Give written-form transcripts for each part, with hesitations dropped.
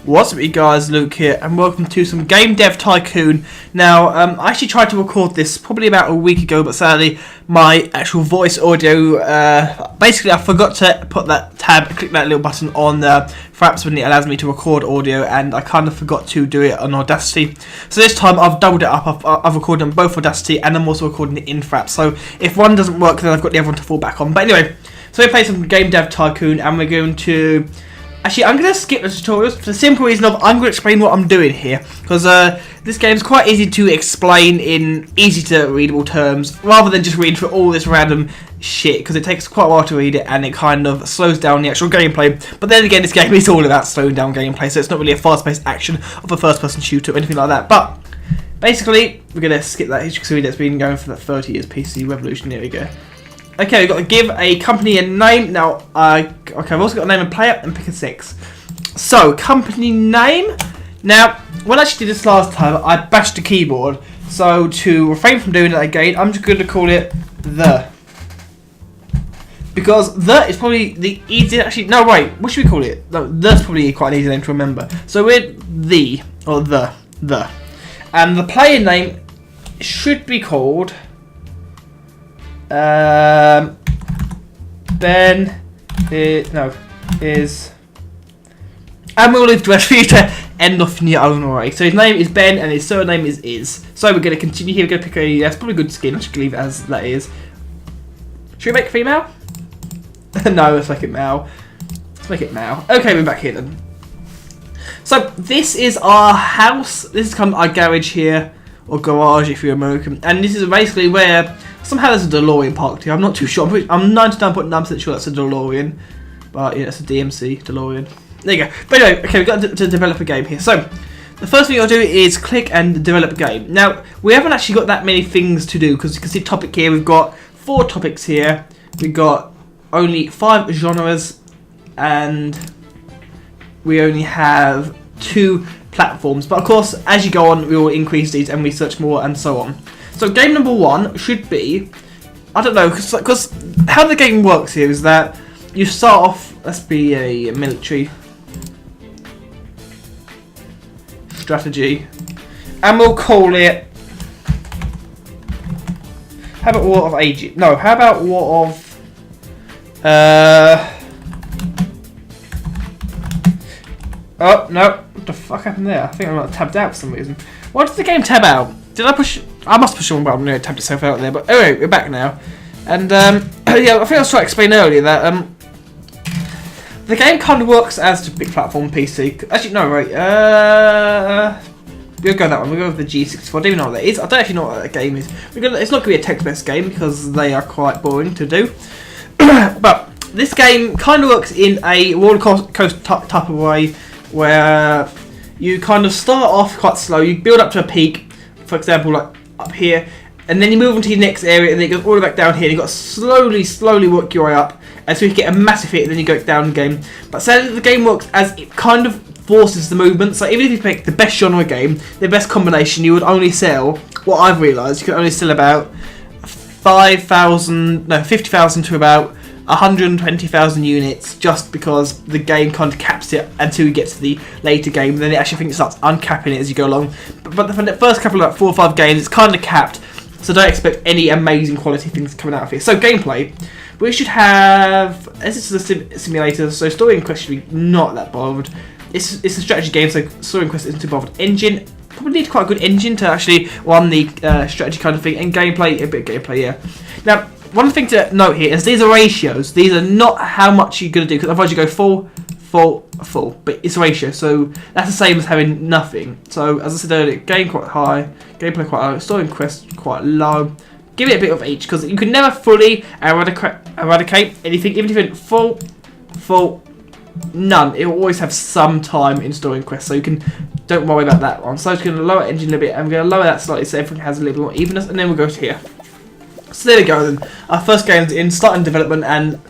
What's up you guys, Luke here, and welcome to some Game Dev Tycoon. Now, I actually tried to record this probably about a week ago, but sadly my actual voice audio, basically I forgot to put that tab, click that little button on Fraps when it allows me to record audio, and I kind of forgot to do it on Audacity. So this time I've doubled it up, I've recorded on both Audacity and I'm also recording it in Fraps. So if one doesn't work, then I've got the other one to fall back on. But anyway, so we play some Game Dev Tycoon, and we're going to... Actually, I'm going to skip the tutorials for the simple reason of I'm going to explain what I'm doing here. Because this game's quite easy to explain in easy to readable terms, rather than just reading through all this random shit, because it takes quite a while to read it and it kind of slows down the actual gameplay. But then again, this game is all about slowing down gameplay, so it's not really a fast-paced action of a first-person shooter or anything like that. But basically, we're going to skip that history that's been going for that 30 years PC revolution. There we go. Okay, we've got to give a company a name. Now, okay, I've also got a name and player and pick a 6. So, company name. Now, when I actually did this last time, I bashed the keyboard. So, to refrain from doing that again, I'm just going to call it The. Because The is probably the easiest. Actually, no, wait. What should we call it? No, The's probably quite an easy name to remember. So, we're The, or The. And the player name should be called... Ben is, and we'll leave the rest for you to end off in your own way. So his name is Ben and his surname is. So we're going to continue here. We're going to pick a, that's probably a good skin. I should leave it as that is. Should we make it female? No, let's make it male. Let's make it male. Okay, we're back here then. So this is our house. This is kind of our garage here, or garage if you're American. And this is basically where... Somehow there's a DeLorean parked here. I'm not too sure. I'm 99.9% sure that's a DeLorean. But yeah, it's a DMC DeLorean. There you go. But anyway, okay, we've got to develop a game here. So, the first thing you'll do is click and develop a game. Now, we haven't actually got that many things to do, because you can see topic here. We've got 4 topics here. We've got only 5 genres. And we only have 2 platforms. But of course, as you go on, we will increase these and research more and so on. So game number 1 should be, I don't know, because how the game works here is that you start off, let's be a military strategy, and we'll call it, how about War of Ages? No, how about War of, oh, no, what the fuck happened there? I think I got tabbed out for some reason. Why did the game tab out? Did I push? I must push on button. No, it tabbed itself out there. But anyway, we're back now. And yeah, I think I was trying to explain earlier that the game kind of works as a big platform PC. Actually, no, right. We'll go that one. We'll go with the G64. I don't even know what that is. I don't actually know what that game is. It's not going to be a text-based game because they are quite boring to do. But this game kind of works in a roller coaster type of way where you kind of start off quite slow. You build up to a peak. For example, like up here, and then you move on to your next area, and then it goes all the way back down here, and you've got to slowly work your way up, and so you get a massive hit, and then you go down the game. But sadly, the game works as it kind of forces the movement, so even if you pick the best genre game, the best combination, you would only sell, what I've realised, you can only sell about 50,000 to about 120,000 units, just because the game kind of caps it until you get to the later game, and then it actually think it starts uncapping it as you go along. But for the first couple of like 4 or 5 games, it's kind of capped, so don't expect any amazing quality things coming out of here. So gameplay, we should have, as this is a simulator, so story and quest should be not that bothered. It's a strategy game, so story and quest isn't too bothered. Engine, probably need quite a good engine to actually run the strategy kind of thing, and gameplay, a bit of gameplay, yeah. Now, one thing to note here is these are ratios. These are not how much you're going to do, because otherwise you go full. But it's a ratio, so that's the same as having nothing. So, as I said earlier, game quite high, gameplay quite high, story and quest quite low. Give it a bit of each, because you can never fully eradicate anything. Even if it's full, none. It will always have some time in story and quest, so you can, don't worry about that one. So I'm just going to lower engine a little bit, and we're going to lower that slightly so everything has a little bit more evenness, and then we'll go to here. So there we go then. Our first game's in starting development, and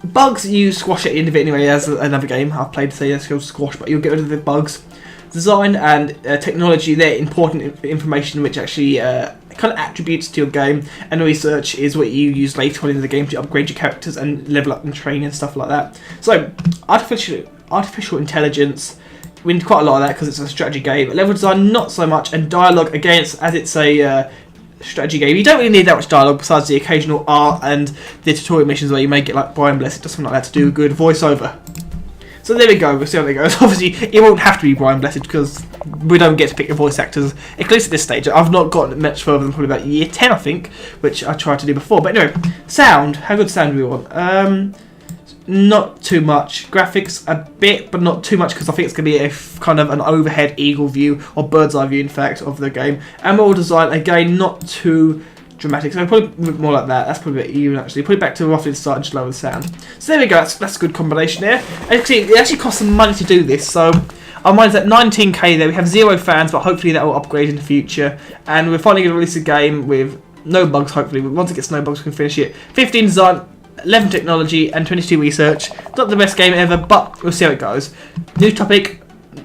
bugs you squash at the end of it anyway, as another game I've played today, that's called Squash, but you'll get rid of the bugs. Design and technology, they're important information which actually kind of attributes to your game, and research is what you use later on in the game to upgrade your characters and level up and train and stuff like that. So artificial intelligence we need quite a lot of that because it's a strategy game. Level design, not so much, and dialogue, again, as it's a strategy game, you don't really need that much dialogue besides the occasional art and the tutorial missions where you may get like Brian Blessed or something like that to do a good voiceover. So there we go, we'll see how it goes. Obviously, it won't have to be Brian Blessed because we don't get to pick the voice actors, at least at this stage. I've not gotten much further than probably about year 10, I think, which I tried to do before. But anyway, sound, how good sound do we want? Not too much. Graphics a bit, but not too much because I think it's going to be a kind of an overhead eagle view, or bird's eye view in fact, of the game. And model design, again, not too dramatic, so probably more like that. That's probably a bit even actually. Put it back to roughly the start and just lower the sound. So there we go, that's a good combination there. And you can see, it actually costs some money to do this, so our mine's at 19k there. We have 0 fans, but hopefully that will upgrade in the future. And we're finally going to release a game with no bugs, hopefully. Once it gets no bugs, we can finish it. 15 design, 11 technology, and 22 research. Not the best game ever, but we'll see how it goes. New topic,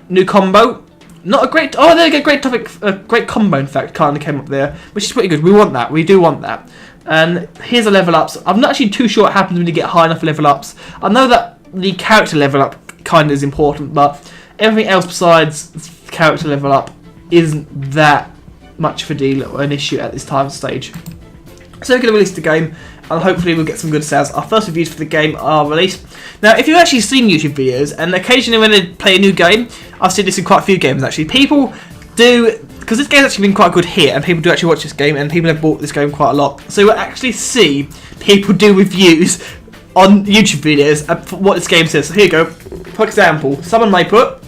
new combo. Not a great... Oh, there you go, great topic. Great combo, in fact, kind of came up there, which is pretty good. We want that. We do want that. And here's the level ups. I'm not actually too sure what happens when you get high enough level ups. I know that the character level up kind of is important, but everything else besides character level up isn't that much of a deal or an issue at this time stage. So we're going to release the game, and hopefully we'll get some good sales. Our first reviews for the game are released. Now, if you've actually seen YouTube videos, and occasionally when they play a new game, I've seen this in quite a few games actually, people do, because this game's actually been quite good here, and people do actually watch this game, and people have bought this game quite a lot. So you'll actually see people do reviews on YouTube videos of what this game says. So here you go. For example, someone may put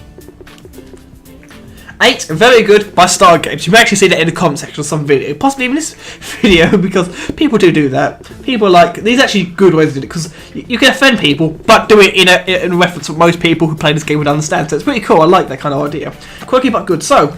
8, very good by Star Games. You may actually see that in the comment section of some video, possibly even this video, because people do that. People like, these are actually good ways to do it, because you can offend people, but do it in a reference that most people who play this game would understand. So it's pretty cool. I like that kind of idea. Quirky but good. So,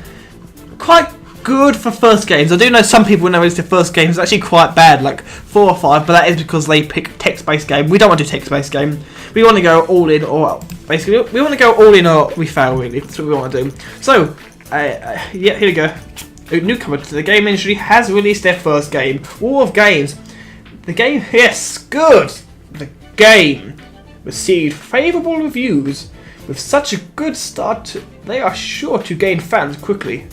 quite good for first games. I do know some people when they release their first games, it's actually quite bad, like 4 or 5, but that is because they pick text-based game. We don't want to do text-based game. We want to go all in, or basically, we want to go all in or we fail, really. That's what we want to do. So, yeah, here we go. A newcomer to the game industry has released their first game. War of Games. The game, yes, good. The game received favourable reviews. With such a good start, they are sure to gain fans quickly.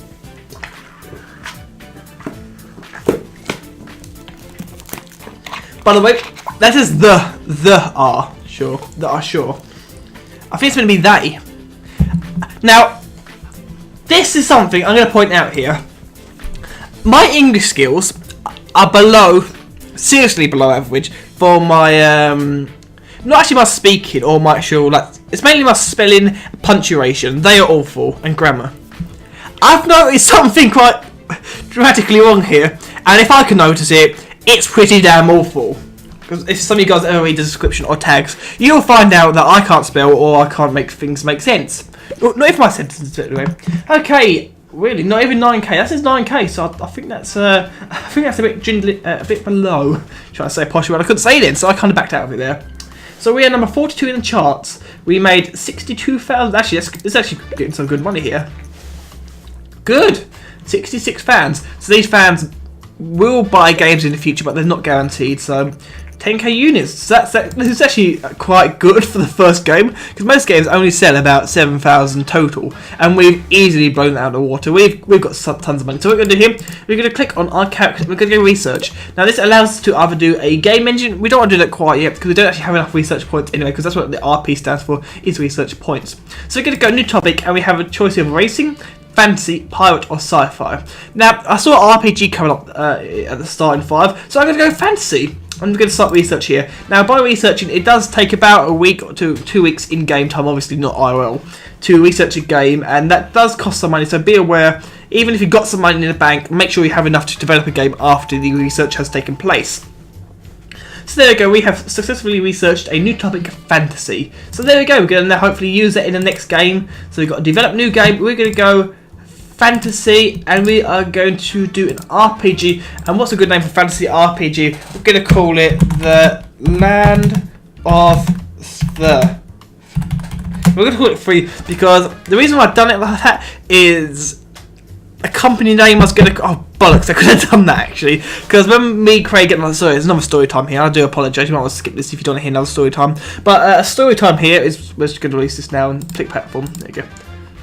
By the way, that is the R, sure. The R, sure. I think it's going to be they. Now, this is something I'm going to point out here. My English skills are below, seriously below average for my, not actually my speaking or my actual, like, it's mainly my spelling, punctuation. They are awful, and grammar. I've noticed something quite dramatically wrong here, and if I can notice it, it's pretty damn awful. Because if some of you guys ever read the description or tags, you'll find out that I can't spell or I can't make things make sense. Not even my sentences, anyway. Okay, really, not even 9k. That says 9k, so I think that's a bit below. Should I say posh? Well, I couldn't say it then, so I kind of backed out of it there. So we are number 42 in the charts. We made 62,000. Actually, it's actually getting some good money here. Good, 66 fans. So these fans will buy games in the future, but they're not guaranteed. So 10k units. So this is actually quite good for the first game, because most games only sell about 7,000 total, and we've easily blown that out of the water. We've got tons of money. So what we're going to do here, we're going to click on our character. We're going to go research. Now this allows us to either do a game engine. We don't want to do that quite yet because we don't actually have enough research points anyway, because that's what the RP stands for, is research points. So we're going to go new topic, and we have a choice of racing, fantasy, pirate, or sci-fi. Now I saw RPG coming up at the start in 5, so I'm going to go fantasy. I'm going to start research here. Now, by researching, it does take about a week or 2 weeks in game time, obviously not IRL, to research a game, and that does cost some money. So be aware, even if you've got some money in the bank, make sure you have enough to develop a game after the research has taken place. So there we go, we have successfully researched a new topic, fantasy. So there we go, we're going to now hopefully use it in the next game. So we've got to develop a new game, we're going to go fantasy, and we are going to do an RPG. And what's a good name for fantasy RPG? We're going to call it the Land of the... We're going to call it free, because the reason why I've done it like that is a company name I was going to... Oh, bollocks, I could have done that actually. Because when me and Craig get another story, there's another story time here. I do apologise, you might want to skip this if you don't want to hear another story time. But a story time here is... We're just going to release this now and click platform. There you go.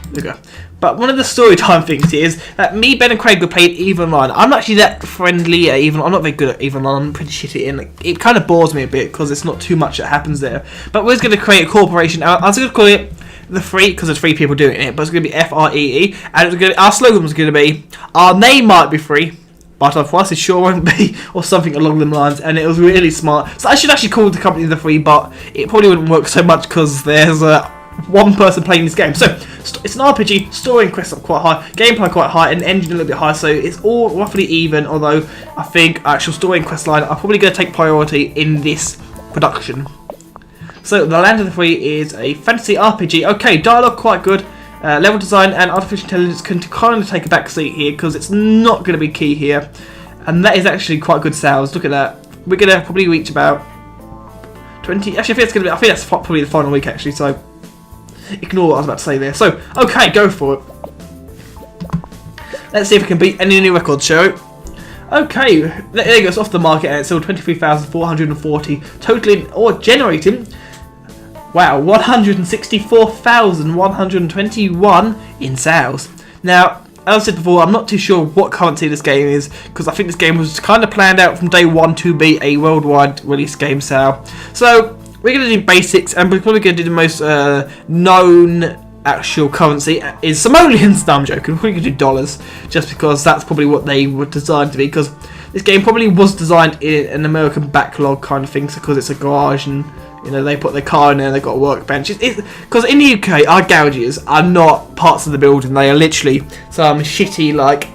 There we go. But one of the story time things is that me, Ben and Craig were playing EVE Online. I'm not actually that friendly at EVE. I'm not very good at EVE Online. I'm pretty shitty in it. It kind of bores me a bit because it's not too much that happens there. But we're going to create a corporation. I was going to call it The Free because there's 3 people doing it. But it's going to be FREE. And our slogan was going to be, our name might be free, but our price it sure won't be, or something along them lines. And it was really smart. So I should actually call the company The Free, but it probably wouldn't work so much because there's one person playing this game. So it's an RPG, story and quests up quite high, gameplay quite high, and engine a little bit high, so it's all roughly even, although I think actual story and quest line are probably going to take priority in this production. So The Land of the Free is a fantasy RPG. Okay, dialogue quite good, level design and artificial intelligence can kind of take a back seat here because it's not going to be key here, and that is actually quite good sales. Look at that. We're going to probably reach about 20, actually I think that's probably the final week actually, so ignore what I was about to say there. So, okay, go for it. Let's see if we can beat any new records, shall we? Okay, there you go, it's off the market and it's sold 23,440, totaling or generating, wow, 164,121 in sales. Now, as I said before, I'm not too sure what currency this game is, because I think this game was kind of planned out from day one to be a worldwide release game sale. So, we're going to do basics, and we're probably going to do the most known actual currency is simoleons. No, I'm joking. We're probably going to do dollars, just because that's probably what they were designed to be, because this game probably was designed in an American backlog kind of thing, because it's a garage, and you know they put their car in there, they've got a workbench. Because in the UK, our garages are not parts of the building, they are literally some shitty, like,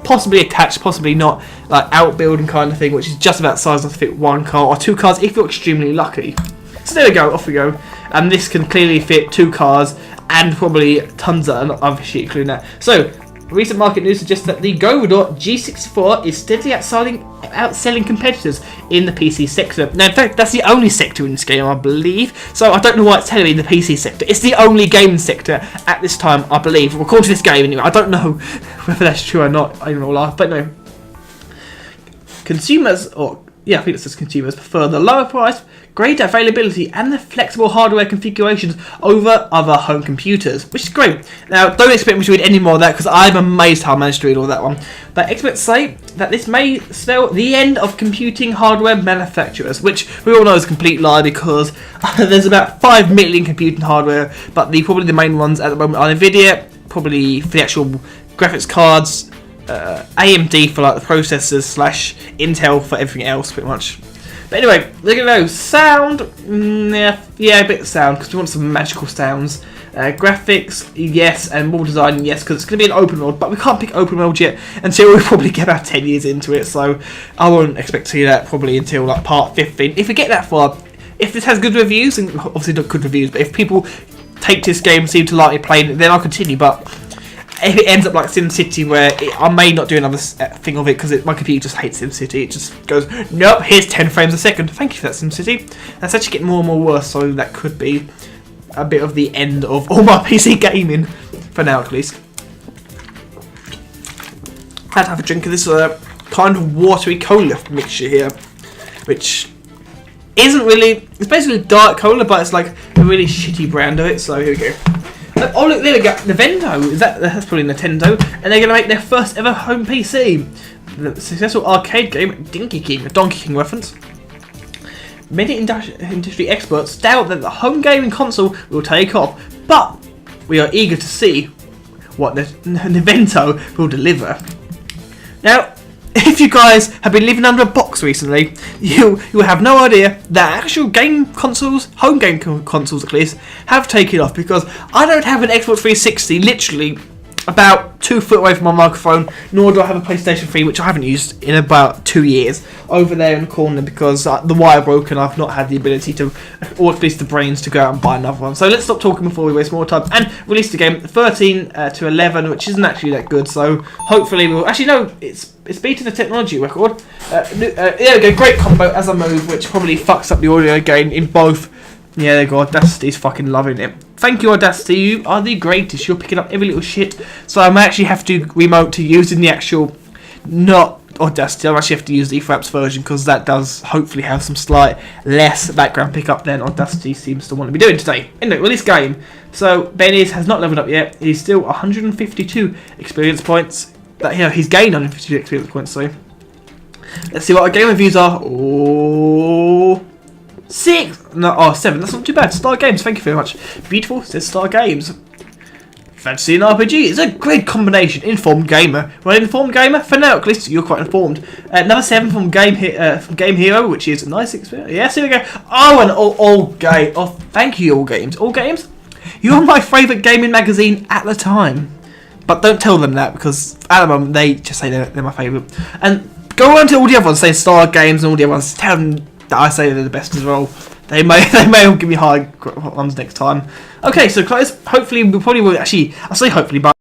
possibly attached, possibly not, like outbuilding kind of thing, which is just about size enough to fit 1 car or 2 cars if you're extremely lucky. So there we go, off we go. And this can clearly fit 2 cars and probably tons of other shit including that. So, recent market news suggests that the Godot G64 is steadily outselling competitors in the PC sector. Now, in fact, that's the only sector in this game, I believe. So I don't know why it's telling me the PC sector. It's the only game sector at this time, I believe. According to this game, anyway. I don't know whether that's true or not. I don't know, but no. Consumers, or yeah, I think it says consumers, prefer the lower price, greater availability, and the flexible hardware configurations over other home computers, which is great. Now, don't expect me to read any more of that because I'm amazed how I managed to read all that one. But experts say that this may spell the end of computing hardware manufacturers, which we all know is a complete lie because there's about 5 million computing hardware, but probably the main ones at the moment are Nvidia, probably for the actual graphics cards, AMD for like the processors / Intel for everything else, pretty much. But anyway, look at those. Sound, yeah, a bit of sound because we want some magical sounds. Graphics, yes, and more design, yes, because it's going to be an open world, but we can't pick open world yet until we probably get about 10 years into it. So I won't expect to see that probably until like part 15. If we get that far, if this has good reviews, and obviously not good reviews, but if people take this game and seem to like it playing it, then I'll continue. But if it ends up like SimCity, where I may not do another thing of it because my computer just hates SimCity, it just goes, nope, here's 10 frames a second. Thank you for that, SimCity. That's actually getting more and more worse, so that could be a bit of the end of all my PC gaming, for now at least. I had to have a drink of this kind of watery cola mixture here, which isn't really, it's basically dark cola, but it's like a really shitty brand of it, so here we go. Oh look, there we go, Nintendo, that's probably Nintendo, and they're going to make their first ever home PC. The successful arcade game, Donkey King reference. Many industry experts doubt that the home gaming console will take off, but we are eager to see what Nintendo will deliver. Now, if you guys have been living under a box recently, you will have no idea that actual game consoles, home game consoles at least, have taken off, because I don't have an Xbox 360 literally about 2 foot away from my microphone, nor do I have a PlayStation 3, which I haven't used in about 2 years, over there in the corner because the wire broke and I've not had the ability to, or at least the brains to go out and buy another one. So let's stop talking before we waste more time and release the game 13 to 11, which isn't actually that good. So hopefully we'll, actually no, it's beating the technology record. There we go, great combo as I move, which probably fucks up the audio again in both. Yeah, there you go, Audacity's fucking loving it. Thank you, Audacity, you are the greatest. You're picking up every little shit. So I might actually have to remote to using the actual, not Audacity. I actually have to use the Fraps version because that does hopefully have some slight less background pickup than Audacity seems to want to be doing today. Anyway, well, this game. So Benny's has not leveled up yet. He's still 152 experience points. That, you know, he's gained 152 experience points. So let's see what our game reviews are. Oh, 6. No, oh, 7. That's not too bad. Star Games. Thank you very much. Beautiful. Says Star Games. Fantasy and RPG is a great combination. Informed gamer. Well, informed gamer. For now, at least you're quite informed. Another 7 from Game Hero, which is a nice experience. Yes, here we go. Oh, and all game. Oh, thank you, All Games. All Games. You were my favourite gaming magazine at the time, but don't tell them that because at the moment they just say they're my favourite. And go on to all the other ones, say Star Games and all the other ones. Tell them that I say they're the best as well. They may all give me high ones next time. Okay, so guys, hopefully we probably will actually. I say hopefully, but